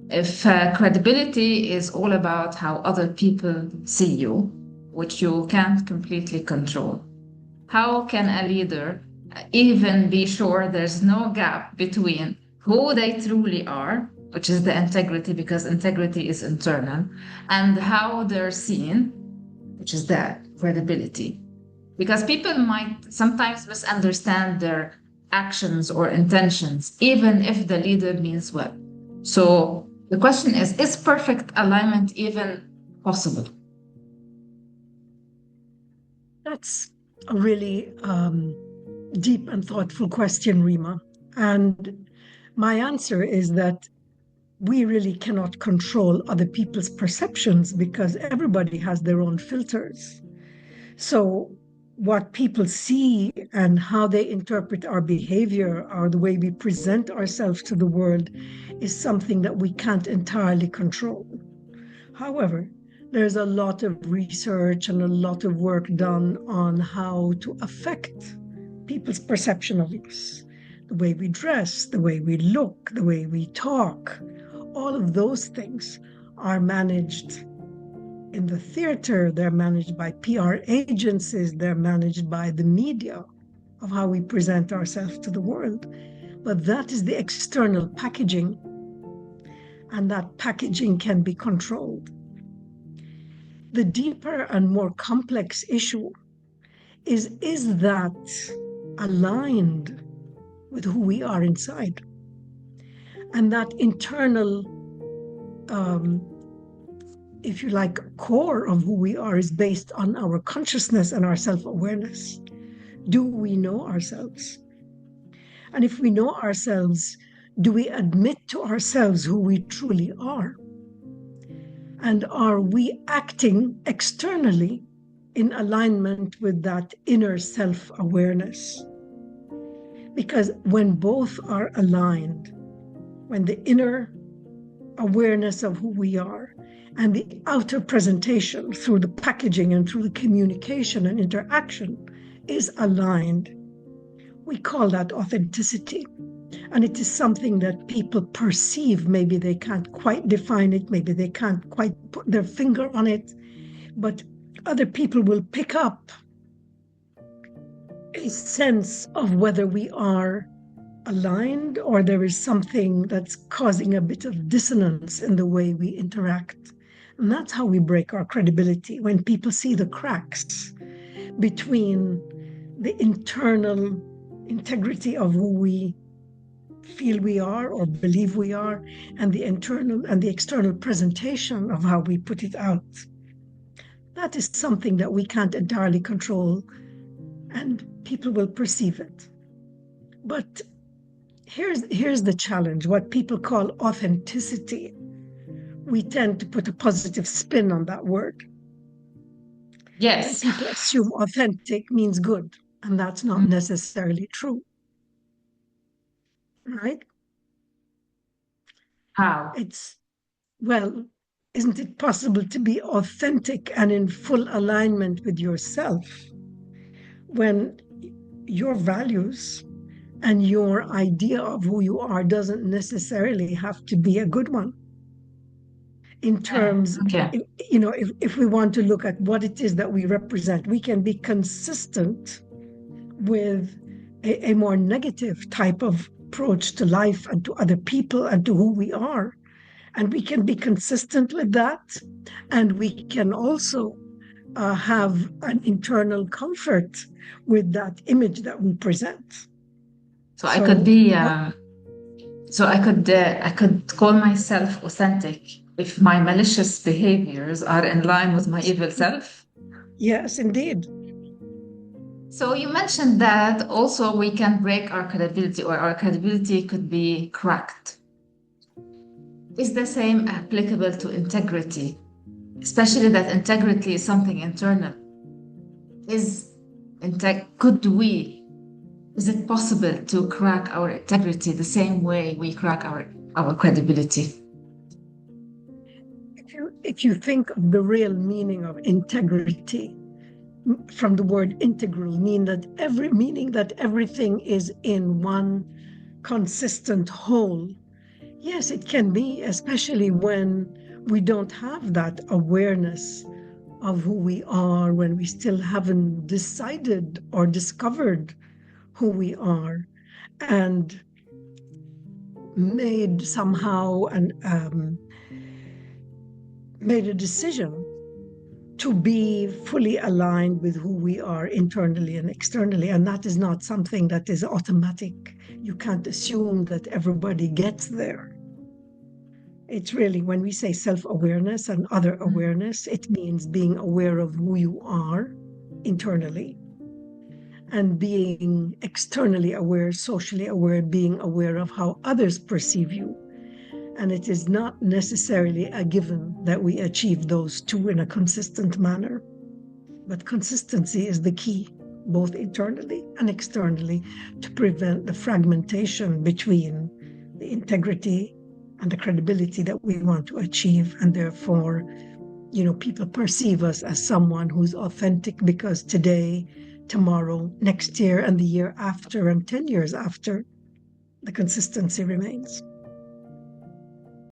If credibility is all about how other people see you, which you can't completely control, how can a leader even be sure there's no gap between who they truly are, which is the integrity, because integrity is internal, and how they're seen, which is the credibility? Because people might sometimes misunderstand their actions or intentions, even if the leader means well. So the question is perfect alignment even possible? That's a really deep and thoughtful question, Rima. And my answer is that we really cannot control other people's perceptions because everybody has their own filters. So, what people see and how they interpret our behavior or the way we present ourselves to the world is something that we can't entirely control. However, there's a lot of research and a lot of work done on how to affect people's perception of us. The way we dress, the way we look, the way we talk, all of those things are managed in the theater, they're managed by PR agencies, they're managed by the media of how we present ourselves to the world. But that is the external packaging, and that packaging can be controlled. The deeper and more complex issue is that aligned with who we are inside? And that internal, if you like, core of who we are is based on our consciousness and our self-awareness. Do we know ourselves? And if we know ourselves, do we admit to ourselves who we truly are? And are we acting externally in alignment with that inner self-awareness? Because when both are aligned, when the inner awareness of who we are and the outer presentation through the packaging and through the communication and interaction is aligned, we call that authenticity. And it is something that people perceive. Maybe they can't quite define it, maybe they can't quite put their finger on it, but other people will pick up a sense of whether we are aligned or there is something that's causing a bit of dissonance in the way we interact. And that's how we break our credibility, when people see the cracks between the internal integrity of who we feel we are or believe we are and the internal and the external presentation of how we put it out. That is something that we can't entirely control, and people will perceive it. But here's the challenge: what people call authenticity. We tend to put a positive spin on that word. And Yes. people assume authentic means good, and that's not Mm. necessarily true, right? How? It's, well, isn't it possible to be authentic and in full alignment with yourself when your values and your idea of who you are doesn't necessarily have to be a good one? In Yeah. terms, Okay. if we want to look at what it is that we represent, we can be consistent with a more negative type of approach to life and to other people and to who we are. And we can be consistent with that. And we can also have an internal comfort with that image that we present. So I could So, be I could call myself authentic if my malicious behaviors are in line with my evil self. yes, indeed. So you mentioned that also we can break our credibility, or our credibility could be cracked. Is the same applicable to integrity, especially that integrity is something internal? Is could we, is it possible to crack our integrity the same way we crack our credibility? If you think of the real meaning of integrity from the word integral, meaning that everything is in one consistent whole. Yes, it can be, especially when we don't have that awareness of who we are, when we still haven't decided or discovered who we are, and made somehow and made a decision to be fully aligned with who we are internally and externally. And that is not something that is automatic. You can't assume that everybody gets there. It's really, when we say self awareness and other awareness, it means being aware of who you are internally and being externally aware, socially aware, being aware of how others perceive you. And it is not necessarily a given that we achieve those two in a consistent manner. But consistency is the key, both internally and externally, to prevent the fragmentation between the integrity and the credibility that we want to achieve. And therefore, people perceive us as someone who's authentic because today, tomorrow, next year, and the year after, and 10 years after, the consistency remains.